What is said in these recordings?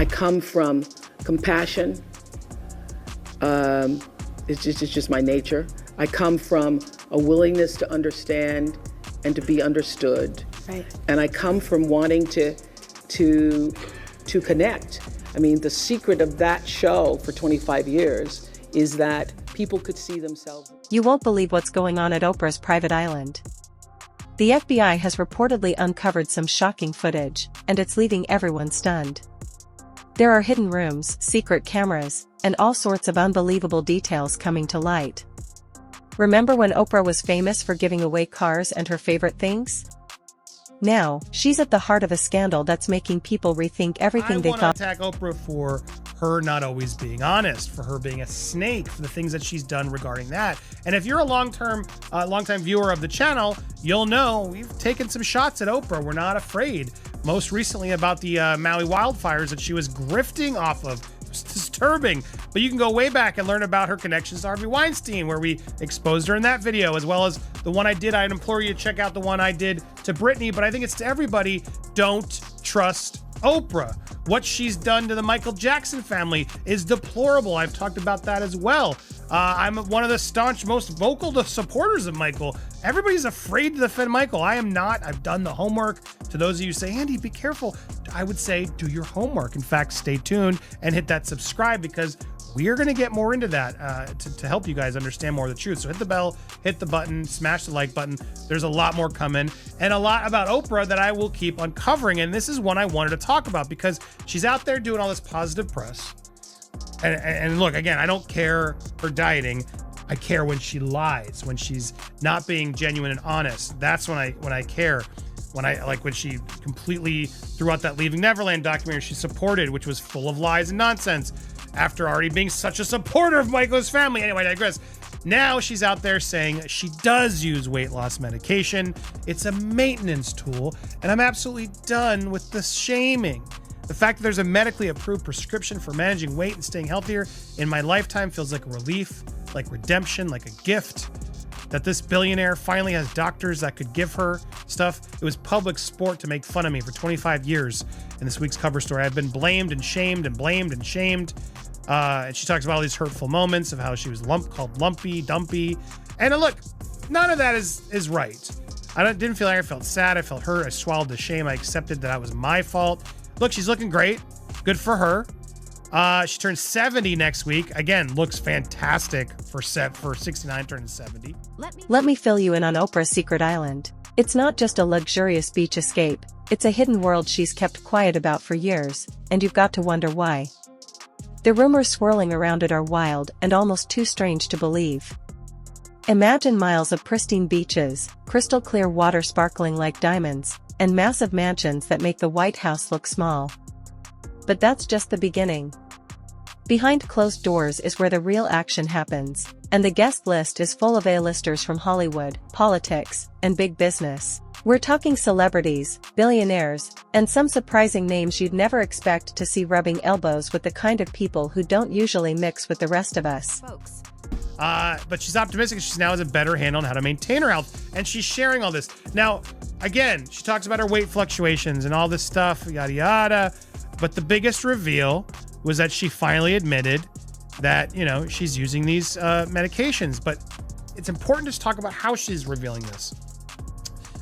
I come from compassion. It's just my nature. I come from a willingness to understand and to be understood. Right. And I come from wanting to connect. I mean, the secret of that show for 25 years is that people could see themselves. You won't believe what's going on at Oprah's private island. The FBI has reportedly uncovered some shocking footage, and it's leaving everyone stunned. There are hidden rooms, secret cameras, and all sorts of unbelievable details coming to light. Remember when Oprah was famous for giving away cars and her favorite things? Now, she's at the heart of a scandal that's making people rethink everything they thought. I want to attack Oprah for her not always being honest, for her being a snake, for the things that she's done regarding that. And if you're a long-time viewer of the channel, you'll know we've taken some shots at Oprah. We're not afraid. Most recently about the Maui wildfires that she was grifting off of. It's disturbing, but you can go way back and learn about her connections to Harvey Weinstein, where we exposed her in that video, as well as the one I did. I'd implore you to check out the one I did to Britney, but I think it's to everybody. Don't trust Oprah. What she's done to the Michael Jackson family is deplorable. I've talked about that as well. I'm one of the staunch, most vocal supporters of Michael. Everybody's afraid to defend Michael. I am not. I've done the homework. To those of you who say, Andy, be careful, I would say do your homework. In fact, stay tuned and hit that subscribe, because we are going to get more into that to help you guys understand more of the truth. So hit the bell, hit the button, smash the like button. There's a lot more coming, and a lot about Oprah that I will keep uncovering. And this is one I wanted to talk about because she's out there doing all this positive press. And look, again, I don't care her dieting. I care when she lies, when she's not being genuine and honest. That's when I care. When she completely threw out that Leaving Neverland documentary she supported, which was full of lies and nonsense, after already being such a supporter of Michael's family. Anyway, I digress. Now she's out there saying she does use weight loss medication. It's a maintenance tool, and I'm absolutely done with the shaming. The fact that there's a medically approved prescription for managing weight and staying healthier in my lifetime feels like a relief, like redemption, like a gift. That this billionaire finally has doctors that could give her stuff. It was public sport to make fun of me for 25 years. In this week's cover story, I've been blamed and shamed and blamed and shamed. And she talks about all these hurtful moments of how she was called lumpy, dumpy. And look, none of that is right. Didn't feel like I felt sad. I felt hurt. I swallowed the shame. I accepted that it was my fault. Look, she's looking great. Good for her. She turns 70 next week. Again, looks fantastic for 69 turning 70. Let me fill you in on Oprah's secret island. It's not just a luxurious beach escape. It's a hidden world she's kept quiet about for years, and you've got to wonder why. The rumors swirling around it are wild and almost too strange to believe. Imagine miles of pristine beaches, crystal clear water sparkling like diamonds, and massive mansions that make the White House look small. But that's just the beginning. Behind closed doors is where the real action happens, and the guest list is full of A-listers from Hollywood, politics, and big business. We're talking celebrities, billionaires, and some surprising names you'd never expect to see rubbing elbows with the kind of people who don't usually mix with the rest of us. But she's optimistic. She now has a better handle on how to maintain her health, and she's sharing all this. Now, again, she talks about her weight fluctuations and all this stuff, yada yada. But the biggest reveal was that she finally admitted that, she's using these medications. But it's important to talk about how she's revealing this.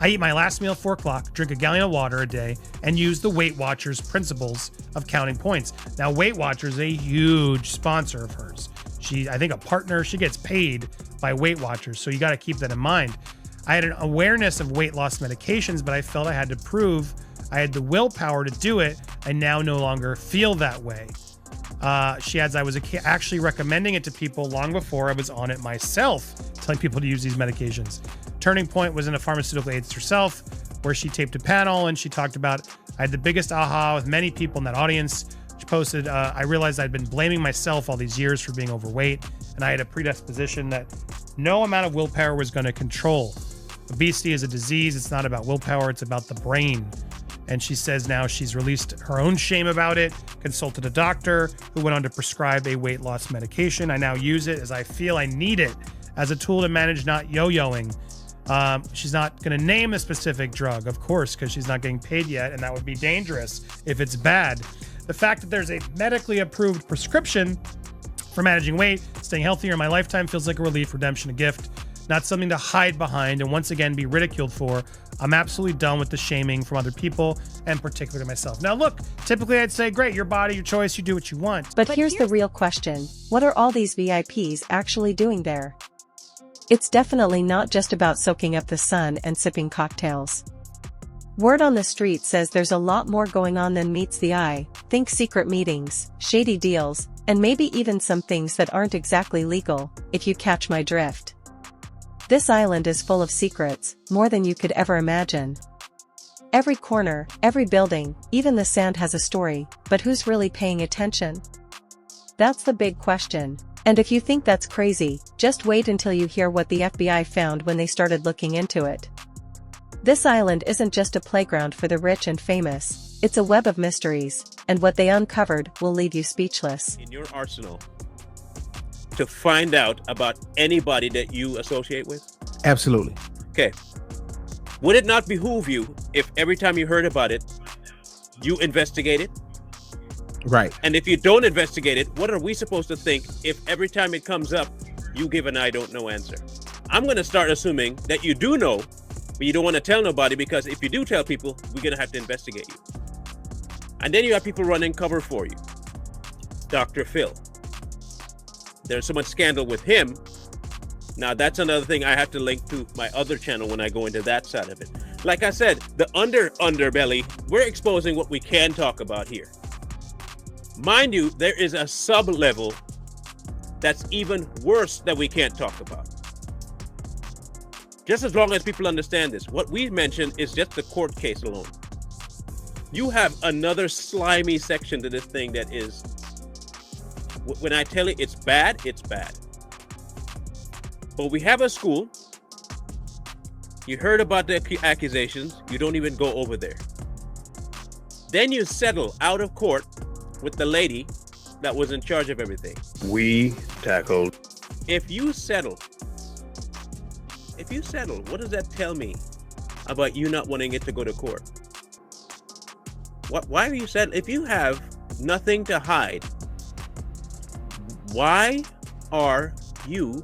I eat my last meal at 4 o'clock, drink a gallon of water a day, and use the Weight Watchers principles of counting points. Now, Weight Watchers is a huge sponsor of hers. I think a partner, she gets paid by Weight Watchers, so you got to keep that in mind. I had an awareness of weight loss medications, but I felt I had to prove I had the willpower to do it. I now no longer feel that way. She adds, I was actually recommending it to people long before I was on it myself, telling people to use these medications. Turning point was in a pharmaceutical aides herself, where she taped a panel and she talked about, I had the biggest aha with many people in that audience. She posted, I realized I'd been blaming myself all these years for being overweight, and I had a predisposition that no amount of willpower was going to control. Obesity is a disease. It's not about willpower. It's about the brain. And she says now she's released her own shame about it, consulted a doctor who went on to prescribe a weight loss medication. I now use it as I feel I need it as a tool to manage not yo-yoing. She's not going to name a specific drug, of course, because she's not getting paid yet, and that would be dangerous if it's bad. The fact that there's a medically approved prescription for managing weight, staying healthier in my lifetime feels like a relief, redemption, a gift, not something to hide behind and once again be ridiculed for. I'm absolutely done with the shaming from other people and particularly myself. Now look, typically I'd say, great, your body, your choice, you do what you want. But here's the real question. What are all these VIPs actually doing there? It's definitely not just about soaking up the sun and sipping cocktails. Word on the street says there's a lot more going on than meets the eye. Think secret meetings, shady deals, and maybe even some things that aren't exactly legal, if you catch my drift. This island is full of secrets, more than you could ever imagine. Every corner, every building, even the sand has a story, but who's really paying attention? That's the big question. And if you think that's crazy, just wait until you hear what the FBI found when they started looking into it. This island isn't just a playground for the rich and famous, it's a web of mysteries, and what they uncovered will leave you speechless. In your arsenal to find out about anybody that you associate with? Absolutely. Okay. Would it not behoove you if every time you heard about it, you investigate it? Right. And if you don't investigate it, what are we supposed to think if every time it comes up, you give an I don't know answer? I'm going to start assuming that you do know, but you don't want to tell nobody, because if you do tell people, we're going to have to investigate you. And then you have people running cover for you. Dr. Phil. There's so much scandal with him. Now that's another thing I have to link to my other channel when I go into that side of it. Like I said, the underbelly, we're exposing what we can talk about here. Mind you, there is a sub-level that's even worse that we can't talk about. Just as long as people understand this, what we mentioned is just the court case alone. You have another slimy section to this thing that is, when I tell you it's bad, it's bad. But we have a school. You heard about the accusations. You don't even go over there. Then you settle out of court with the lady that was in charge of everything. We tackled. If you settle, what does that tell me about you not wanting it to go to court? Why are you settling? If you have nothing to hide, why are you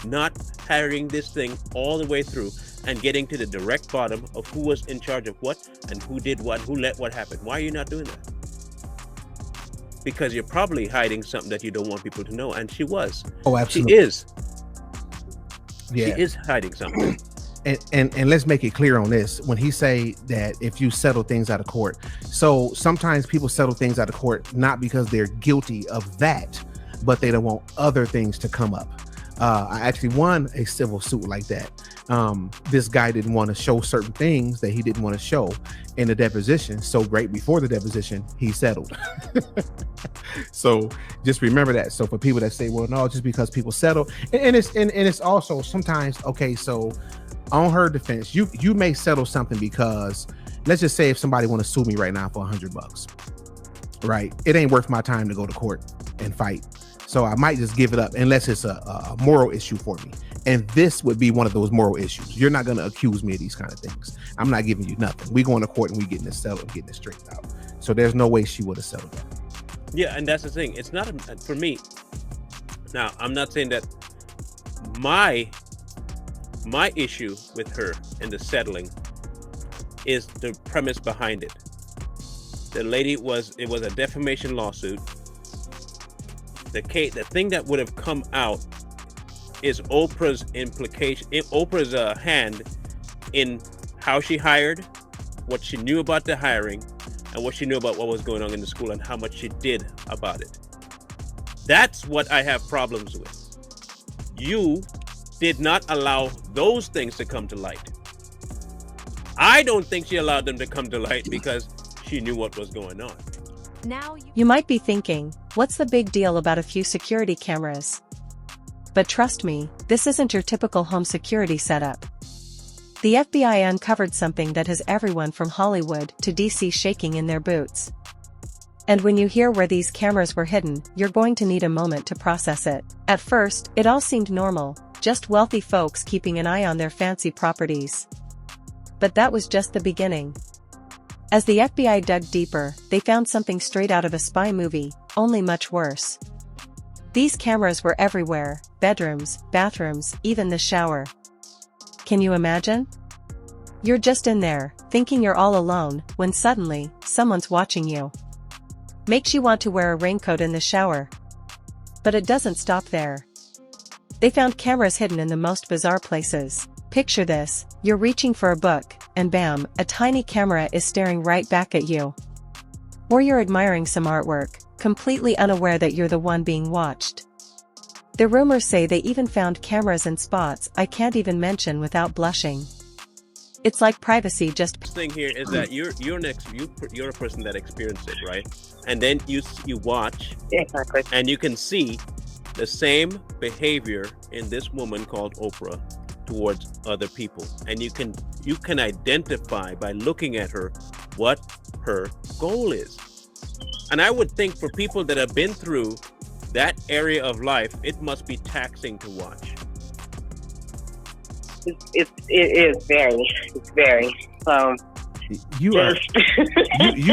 not carrying this thing all the way through and getting to the direct bottom of who was in charge of what and who did what, who let what happen? Why are you not doing that? Because you're probably hiding something that you don't want people to know, and she was. Oh, absolutely. She is. Yeah. She is hiding something. And let's make it clear on this. When he say that if you settle things out of court, so sometimes people settle things out of court not because they're guilty of that, but they don't want other things to come up. I actually won a civil suit like that. This guy didn't want to show certain things that he didn't want to show in the deposition. So right before the deposition, he settled. So just remember that. So for people that say, well, no, just because people settle, and it's also sometimes, okay, so on her defense, you may settle something because, let's just say if somebody want to sue me right now for $100, right? It ain't worth my time to go to court and fight. So I might just give it up unless it's a moral issue for me. And this would be one of those moral issues. You're not going to accuse me of these kind of things. I'm not giving you nothing. We going to court and we getting this settled and getting it straightened out. So there's no way she would have settled that. Yeah, and that's the thing. It's not for me. Now, I'm not saying that my issue with her and the settling is the premise behind it. The lady it was a defamation lawsuit. The thing that would have come out is Oprah's hand in how she hired, what she knew about the hiring, and what she knew about what was going on in the school and how much she did about it. That's what I have problems with. You did not allow those things to come to light. I don't think she allowed them to come to light because she knew what was going on. Now you might be thinking, what's the big deal about a few security cameras? But trust me, this isn't your typical home security setup. The FBI uncovered something that has everyone from Hollywood to DC shaking in their boots. And when you hear where these cameras were hidden, you're going to need a moment to process it. At first, it all seemed normal, just wealthy folks keeping an eye on their fancy properties. But that was just the beginning. As the FBI dug deeper, they found something straight out of a spy movie, only much worse. These cameras were everywhere: bedrooms, bathrooms, even the shower. Can you imagine? You're just in there, thinking you're all alone, when suddenly, someone's watching you. Makes you want to wear a raincoat in the shower. But it doesn't stop there. They found cameras hidden in the most bizarre places. Picture this: you're reaching for a book, and bam, a tiny camera is staring right back at you. Or you're admiring some artwork, completely unaware that you're the one being watched. The rumors say they even found cameras in spots I can't even mention without blushing. It's like privacy just... Thing here is that you're a person that experienced it, right? And then you watch, Exactly. and you can see the same behavior in this woman called Oprah towards other people, and you can identify by looking at her what her goal is. And I would think for people that have been through that area of life, it must be taxing to watch. It is very. It's very. You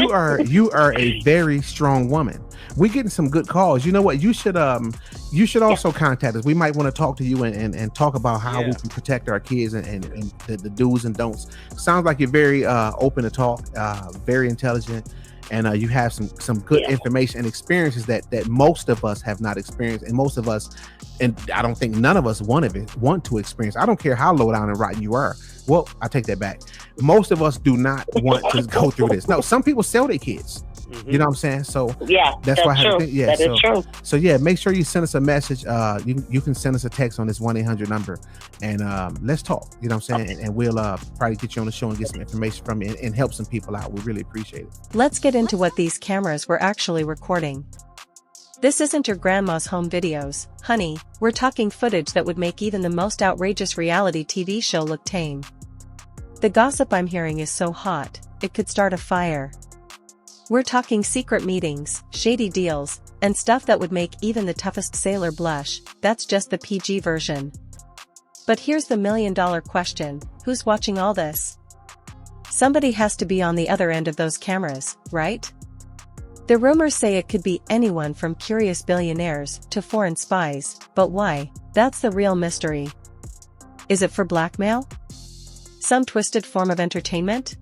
are you are a very strong woman. We're getting some good calls. You know what? You should also contact us. We might want to talk to you and talk about how we can protect our kids and the do's and don'ts. Sounds like you're very open to talk, very intelligent, and you have some good information and experiences that most of us have not experienced, and most of us, and I don't think none of us want to experience. I don't care how low down and rotten you are. Well, I take that back. Most of us do not want to go through this. No, some people sell their kids. Mm-hmm. You know what I'm saying? So that's why I have to think. That is true. So yeah, make sure you send us a message. You can send us a text on this 1-800 number, and let's talk. You know what I'm saying? And we'll probably get you on the show and get some information from you and help some people out. We really appreciate it. Let's get into what these cameras were actually recording. This isn't your grandma's home videos, honey. We're talking footage that would make even the most outrageous reality TV show look tame. The gossip I'm hearing is so hot, it could start a fire. We're talking secret meetings, shady deals, and stuff that would make even the toughest sailor blush. That's just the PG version. But here's the million-dollar question: who's watching all this? Somebody has to be on the other end of those cameras, right? The rumors say it could be anyone from curious billionaires to foreign spies, but why? That's the real mystery. Is it for blackmail? Some twisted form of entertainment?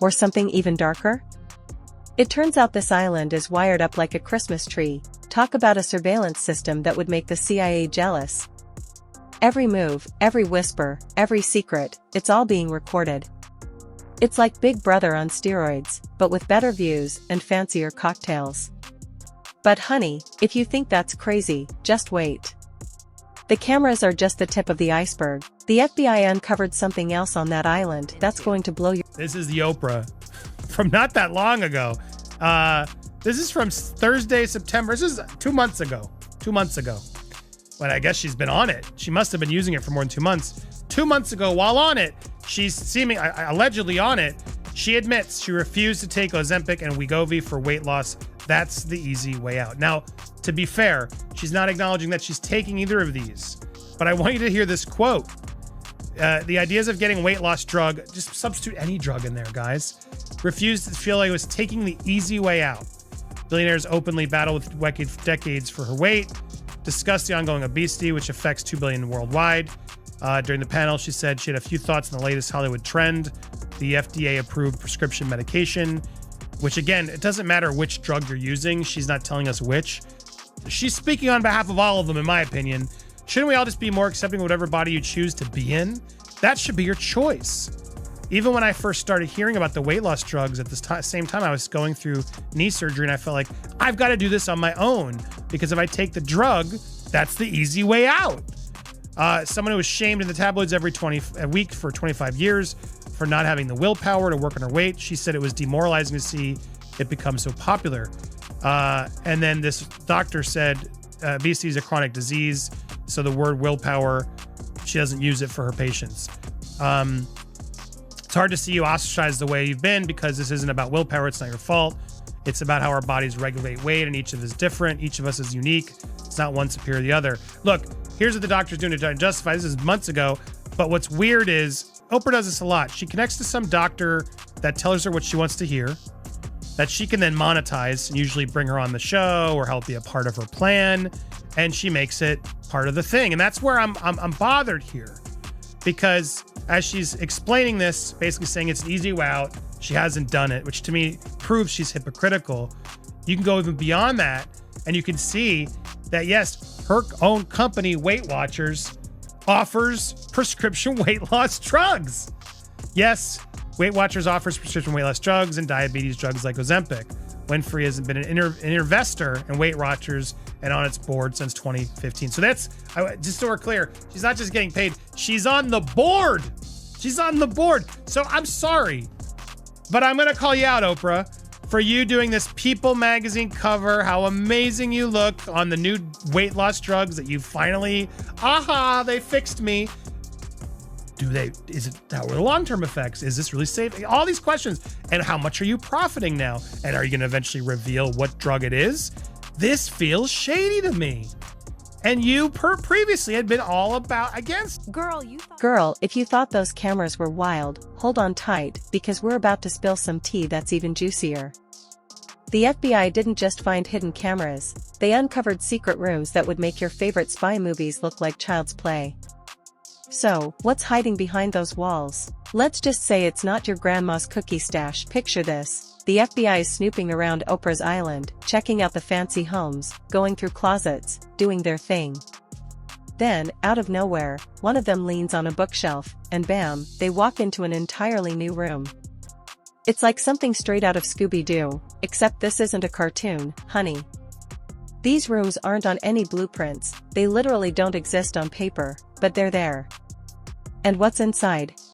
Or something even darker? It turns out this island is wired up like a Christmas tree. Talk about a surveillance system that would make the CIA jealous. Every move, every whisper, every secret, it's all being recorded. It's like Big Brother on steroids, but with better views and fancier cocktails. But honey, if you think that's crazy, just wait. The cameras are just the tip of the iceberg. The FBI uncovered something else on that island that's going to blow your... This is the Oprah from not that long ago. This is from Thursday, September. This is 2 months ago. 2 months ago. When I guess she's been on it. She must have been using it for more than 2 months. 2 months ago, while on it, she's allegedly on it. She admits she refused to take Ozempic and Wegovy for weight loss. That's the easy way out. Now, to be fair, she's not acknowledging that she's taking either of these. But I want you to hear this quote. The ideas of getting a weight loss drug, just substitute any drug in there, guys. Refused to feel like it was taking the easy way out. Billionaires openly battle with decades for her weight. Discussed the ongoing obesity, which affects 2 billion worldwide. During the panel, she said she had a few thoughts on the latest Hollywood trend, the FDA-approved prescription medication, which again, it doesn't matter which drug you're using. She's not telling us which. She's speaking on behalf of all of them, in my opinion. Shouldn't we all just be more accepting of whatever body you choose to be in? That should be your choice. Even when I first started hearing about the weight loss drugs at this same time, I was going through knee surgery and I felt like I've got to do this on my own because if I take the drug, that's the easy way out. Someone who was shamed in the tabloids a week for 25 years for not having the willpower to work on her weight. She said it was demoralizing to see it become so popular. And then this doctor said obesity is a chronic disease, so the word willpower, she doesn't use it for her patients. It's hard to see you ostracized the way you've been because this isn't about willpower. It's not your fault. It's about how our bodies regulate weight, and each of us is different. Each of us is unique. It's not one superior to the other. Look, here's what the doctor's doing to justify. This is months ago. But what's weird is Oprah does this a lot. She connects to some doctor that tells her what she wants to hear, that she can then monetize and usually bring her on the show or help be a part of her plan. And she makes it part of the thing. And that's where I'm bothered here, because as she's explaining this, basically saying it's an easy way out, she hasn't done it, which to me proves she's hypocritical. You can go even beyond that, and you can see that, yes, her own company, Weight Watchers, offers prescription weight loss drugs. Yes, Weight Watchers offers prescription weight loss drugs and diabetes drugs like Ozempic. Winfrey has been an investor in Weight Watchers and on its board since 2015. So that's, just so we're clear, she's not just getting paid, she's on the board. She's on the board. So I'm sorry, but I'm going to call you out, Oprah, for you doing this People magazine cover, how amazing you look on the new weight loss drugs that you finally, they fixed me. Is it, how are the long-term effects? Is this really safe? All these questions. And how much are you profiting now? And are you going to eventually reveal what drug it is? This feels shady to me. And you previously had been all about against. Girl, if you thought those cameras were wild, hold on tight, because we're about to spill some tea that's even juicier. The FBI didn't just find hidden cameras, they uncovered secret rooms that would make your favorite spy movies look like child's play. So, what's hiding behind those walls? Let's just say it's not your grandma's cookie stash. Picture this. The FBI is snooping around Oprah's island, checking out the fancy homes, going through closets, doing their thing. Then, out of nowhere, one of them leans on a bookshelf, and bam, they walk into an entirely new room. It's like something straight out of Scooby-Doo, except this isn't a cartoon, honey. These rooms aren't on any blueprints, they literally don't exist on paper, but they're there. And what's inside?